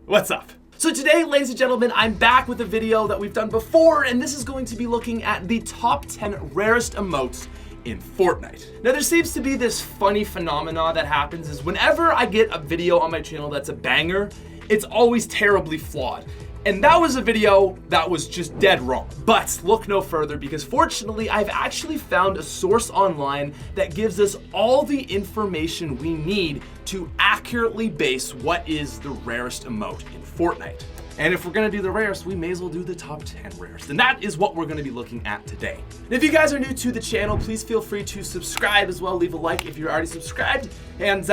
What's up? So today, ladies and gentlemen, I'm back with a video that we've done before, and this is going to be looking at the top 10 rarest emotes in Fortnite. Now, there seems to be this funny phenomena that happens is whenever I get a video on my channel that's a banger, it's always terribly flawed. And that was a video that was just dead wrong. But look no further, because fortunately I've actually found a source online that gives us all the information we need to accurately base what is the rarest emote in Fortnite. And if we're gonna do the rarest, we may as well do the top 10 rarest. And that is what we're gonna be looking at today. And if you guys are new to the channel, please feel free to subscribe as well. Leave a like if you're already subscribed. And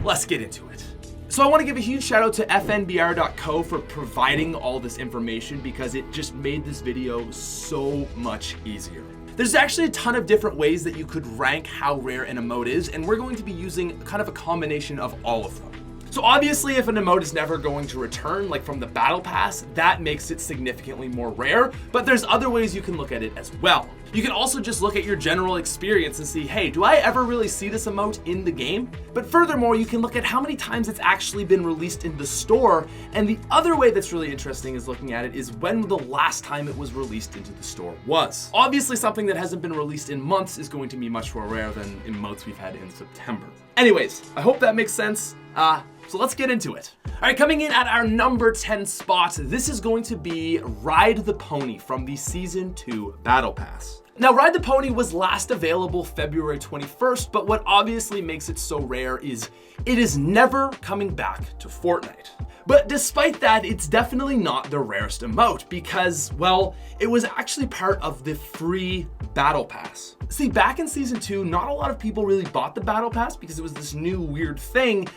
let's get into it. So I want to give a huge shout out to fnbr.co for providing all this information, because it just made this video so much easier. There's actually a ton of different ways that you could rank how rare an emote is, and we're going to be using kind of a combination of all of them. So obviously if an emote is never going to return, like from the battle pass, that makes it significantly more rare, but there's other ways you can look at it as well. You can also just look at your general experience and see, hey, do I ever really see this emote in the game? But furthermore, you can look at how many times it's actually been released in the store, and the other way that's really interesting is looking at it is when the last time it was released into the store was. Obviously something that hasn't been released in months is going to be much more rare than emotes we've had in September. Anyways, I hope that makes sense. So let's get into it. All right, coming in at our number 10 spot, this is going to be Ride the Pony from the Season 2 Battle Pass. Now, Ride the Pony was last available February 21st, but what obviously makes it so rare is it is never coming back to Fortnite. But despite that, it's definitely not the rarest emote because, well, it was actually part of the free Battle Pass. See, back in Season 2, not a lot of people really bought the Battle Pass because it was this new weird thing.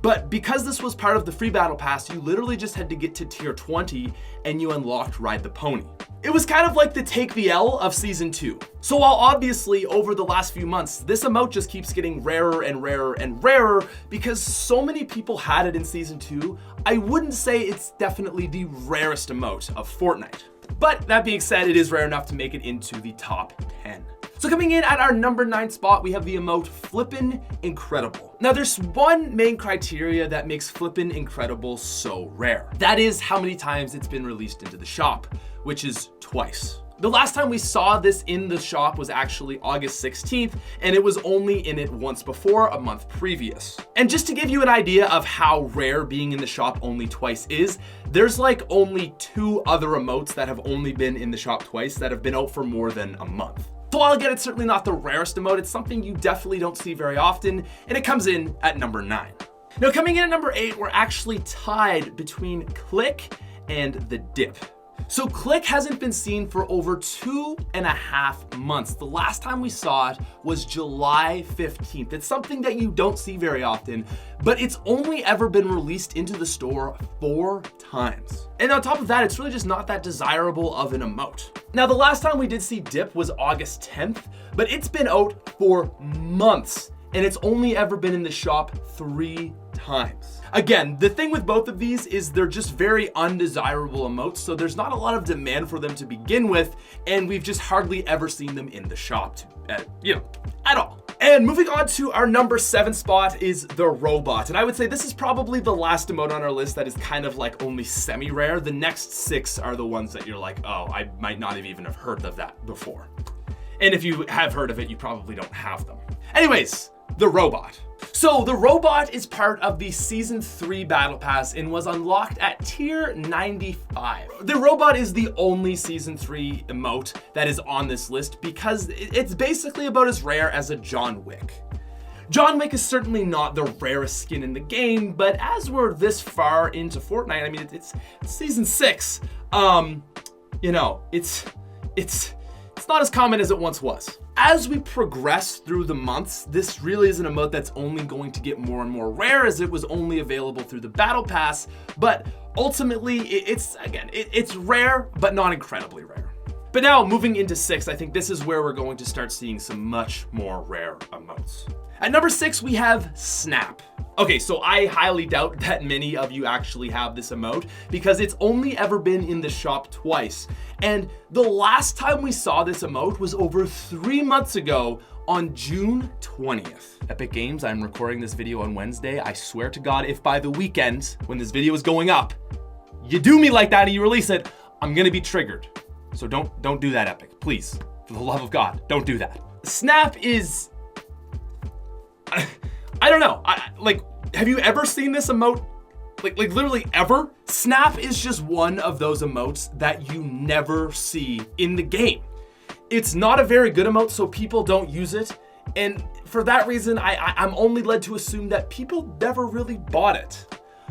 But because this was part of the free Battle Pass, you literally just had to get to tier 20 and you unlocked Ride the Pony. It was kind of like the Take the L of Season 2. So while obviously over the last few months, this emote just keeps getting rarer and rarer and rarer because so many people had it in Season 2, I wouldn't say it's definitely the rarest emote of Fortnite. But that being said, it is rare enough to make it into the top 10. So coming in at our number 9 spot, we have the emote Flippin Incredible. Now there's one main criteria that makes Flippin Incredible so rare. That is how many times it's been released into the shop, which is twice. The last time we saw this in the shop was actually August 16th, and it was only in it once before, a month previous. And just to give you an idea of how rare being in the shop only twice is, there's like only 2 other emotes that have only been in the shop twice that have been out for more than a month. So while again, it's certainly not the rarest emote, it's something you definitely don't see very often, and it comes in at number 9. Now coming in at number 8, we're actually tied between Click and the Dip. So Click hasn't been seen for over 2.5 months. The last time we saw it was July 15th. It's something that you don't see very often, but it's only ever been released into the store 4 times. And on top of that, it's really just not that desirable of an emote. Now, the last time we did see Dip was August 10th, but it's been out for months, and it's only ever been in the shop 3 times. Again, the thing with both of these is they're just very undesirable emotes, so there's not a lot of demand for them to begin with, and we've just hardly ever seen them in the shop, at all. And moving on to our number 7 spot is the Robot. And I would say this is probably the last emote on our list that is kind of like only semi-rare. The next 6 are the ones that you're like, oh, I might not have even have heard of that before. And if you have heard of it, you probably don't have them. Anyways, the Robot. So the Robot is part of the Season 3 Battle Pass and was unlocked at tier 95. The Robot is the only Season 3 emote that is on this list because it's basically about as rare as a John Wick. John Wick is certainly not the rarest skin in the game, but as we're this far into Fortnite, I mean, it's Season 6, it's not as common as it once was. As we progress through the months, this really is an emote that's only going to get more and more rare as it was only available through the Battle Pass, but ultimately it's rare, but not incredibly rare. But now moving into 6, I think this is where we're going to start seeing some much more rare emotes. At number 6, we have Snap. Okay, so I highly doubt that many of you actually have this emote because it's only ever been in the shop twice. And the last time we saw this emote was over 3 months ago on June 20th. Epic Games, I'm recording this video on Wednesday. I swear to God, if by the weekend, when this video is going up, you do me like that and you release it, I'm gonna be triggered. So don't do that, Epic. Please, for the love of God, don't do that. Snap is, I don't know. Have you ever seen this emote? Like literally ever? Snap is just one of those emotes that you never see in the game. It's not a very good emote, so people don't use it. And for that reason, I'm only led to assume that people never really bought it.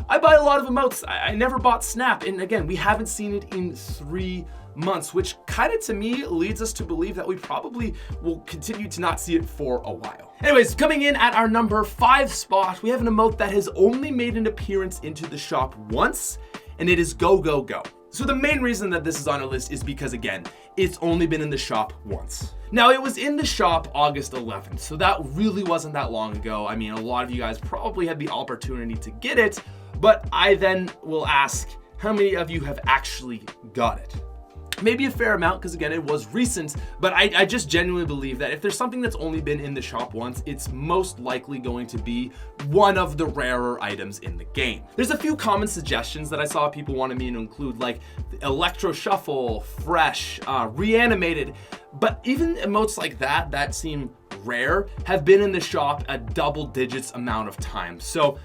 I buy a lot of emotes. I never bought Snap. And again, we haven't seen it in 3 months, which kind of to me leads us to believe that we probably will continue to not see it for a while. Anyways, coming in at our number 5 spot, we have an emote that has only made an appearance into the shop once, and it is Go Go Go. So the main reason that this is on our list is because, again, it's only been in the shop once. Now, it was in the shop August 11th, so that really wasn't that long ago. I mean, a lot of you guys probably had the opportunity to get it, but I then will ask, how many of you have actually got it? Maybe a fair amount, because again, it was recent, but I just genuinely believe that if there's something that's only been in the shop once, it's most likely going to be one of the rarer items in the game. There's a few common suggestions that I saw people wanted me to include, like Electro Shuffle, Fresh, Reanimated, but even emotes like that seem rare have been in the shop a double digits amount of times. So,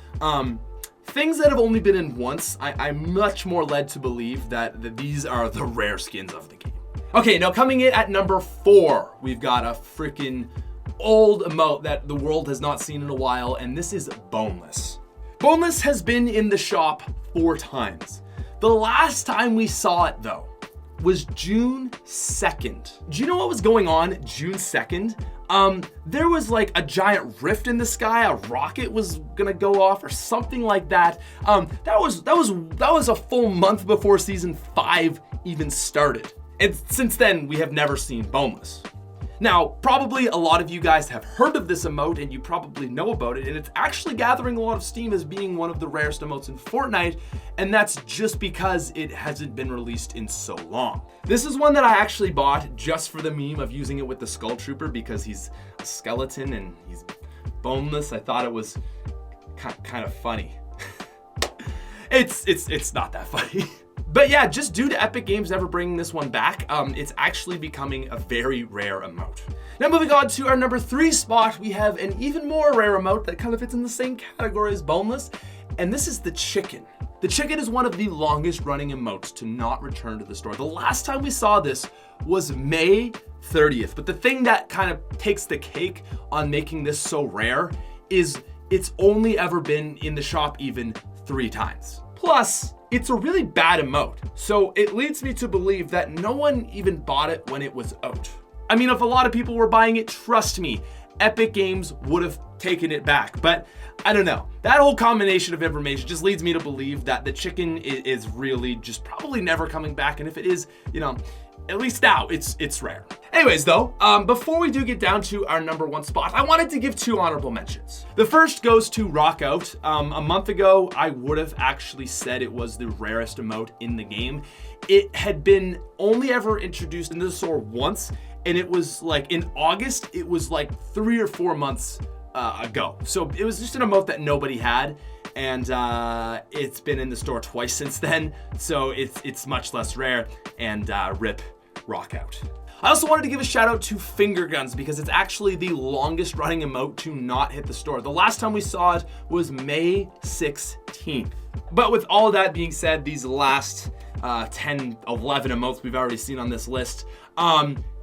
things that have only been in once, I'm much more led to believe that these are the rare skins of the game. Okay, now coming in at number 4, we've got a freaking old emote that the world has not seen in a while, and this is Boneless. Boneless has been in the shop 4 times. The last time we saw it, though, was June 2nd. Do you know what was going on June 2nd? There was like a giant rift in the sky, a rocket was gonna go off or something like that. That was a full month before season 5 even started. And since then, we have never seen Boneless. Now, probably a lot of you guys have heard of this emote and you probably know about it, and it's actually gathering a lot of steam as being one of the rarest emotes in Fortnite, and that's just because it hasn't been released in so long. This is one that I actually bought just for the meme of using it with the Skull Trooper because he's a skeleton and he's boneless. I thought it was kind of funny. It's not that funny. But yeah, just due to Epic Games never bringing this one back, it's actually becoming a very rare emote. Now moving on to our number 3 spot, we have an even more rare emote that kind of fits in the same category as Boneless, and this is the chicken. The chicken is one of the longest running emotes to not return to the store. The last time we saw this was May 30th, but the thing that kind of takes the cake on making this so rare is it's only ever been in the shop even 3 times. Plus, it's a really bad emote, so it leads me to believe that no one even bought it when it was out. I mean, if a lot of people were buying it, trust me, Epic Games would have taken it back, but I don't know. That whole combination of information just leads me to believe that the chicken is really just probably never coming back, and if it is, you know, at least now it's rare. Anyways though, before we do get down to our number 1 spot, I wanted to give 2 honorable mentions. The first goes to Rock Out. A month ago, I would have actually said it was the rarest emote in the game. It had been only ever introduced into the store once, and it was like in August, it was like 3 or 4 months ago. So it was just an emote that nobody had, and it's been in the store twice since then, so it's much less rare, and rip Rock Out. I also wanted to give a shout out to Finger Guns because it's actually the longest running emote to not hit the store. The last time we saw it was May 16th. But with all of that being said, these last 10, 11 emotes we've already seen on this list,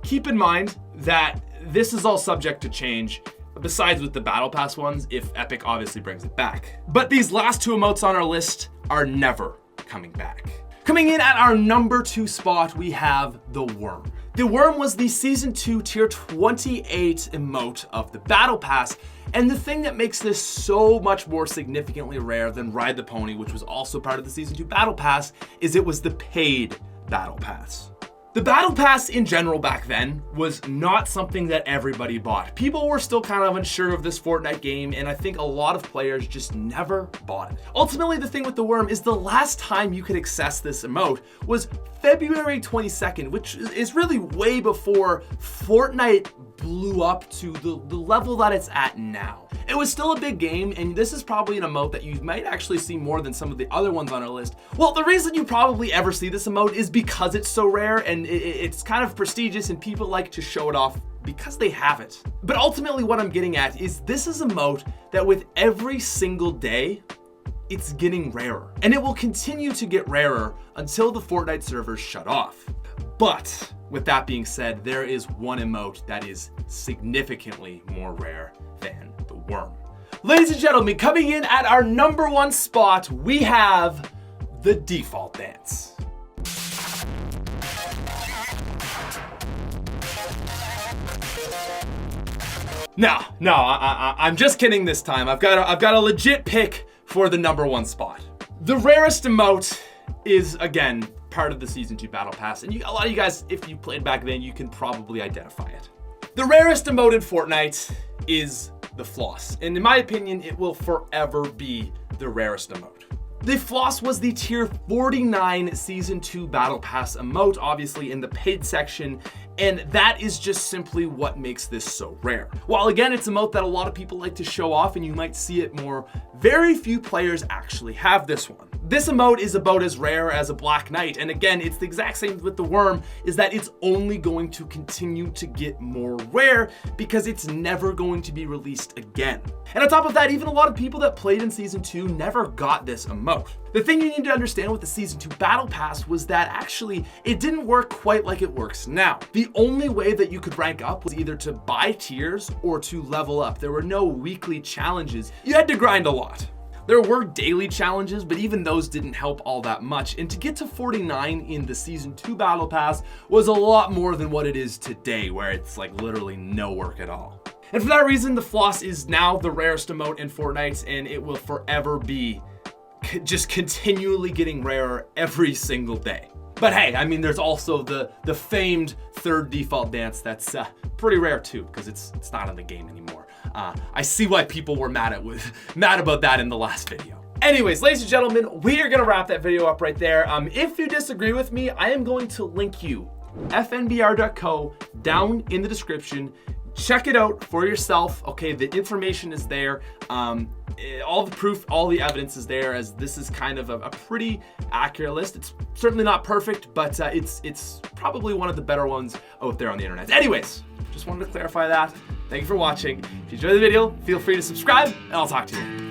keep in mind that this is all subject to change, besides with the Battle Pass ones, if Epic obviously brings it back. But these last 2 emotes on our list are never coming back. Coming in at our number 2 spot, we have the Worm. The Worm was the Season 2 Tier 28 emote of the Battle Pass, and the thing that makes this so much more significantly rare than Ride the Pony, which was also part of the Season 2 Battle Pass, is it was the paid Battle Pass. The Battle Pass in general back then was not something that everybody bought. People were still kind of unsure of this Fortnite game, and I think a lot of players just never bought it. Ultimately, the thing with the worm is the last time you could access this emote was February 22nd, which is really way before Fortnite blew up to the level that it's at now. It was still a big game, and this is probably an emote that you might actually see more than some of the other ones on our list. Well, the reason you probably ever see this emote is because it's so rare and it's kind of prestigious and people like to show it off because they have it. But ultimately what I'm getting at is this is a emote that with every single day, it's getting rarer. And it will continue to get rarer until the Fortnite servers shut off. But with that being said, there is one emote that is significantly more rare than the worm. Ladies and gentlemen, coming in at our #1 spot, we have the default dance. No, I'm just kidding this time. I've got a legit pick for the #1 spot. The rarest emote is, again, part of the Season 2 Battle Pass, and a lot of you guys, if you played back then, you can probably identify it. The rarest emote in Fortnite is the Floss, and in my opinion, it will forever be the rarest emote. The Floss was the tier 49 Season 2 Battle Pass emote, obviously in the paid section, and that is just simply what makes this so rare. While again, it's an emote that a lot of people like to show off and you might see it more, very few players actually have this one. This emote is about as rare as a Black Knight, and again, it's the exact same with the worm, is that it's only going to continue to get more rare because it's never going to be released again. And on top of that, even a lot of people that played in Season 2 never got this emote. The thing you need to understand with the Season 2 Battle Pass was that actually it didn't work quite like it works now. The only way that you could rank up was either to buy tiers or to level up. There were no weekly challenges. You had to grind a lot. There were daily challenges, but even those didn't help all that much. And to get to 49 in the Season 2 Battle Pass was a lot more than what it is today, where it's like literally no work at all. And for that reason, the Floss is now the rarest emote in Fortnite, and it will forever be just continually getting rarer every single day. But hey, I mean, there's also the famed third default dance that's pretty rare too, because it's not in the game anymore. I see why people were mad about that in the last video. Anyways, ladies and gentlemen, we are gonna wrap that video up right there. If you disagree with me, I am going to link you fnbr.co down in the description. Check it out for yourself. Okay, the information is there. All the proof, all the evidence is there, as this is kind of a pretty accurate list. It's certainly not perfect, but it's probably one of the better ones out there on the internet. Anyways, just wanted to clarify that. Thank you for watching. If you enjoyed the video, feel free to subscribe, and I'll talk to you.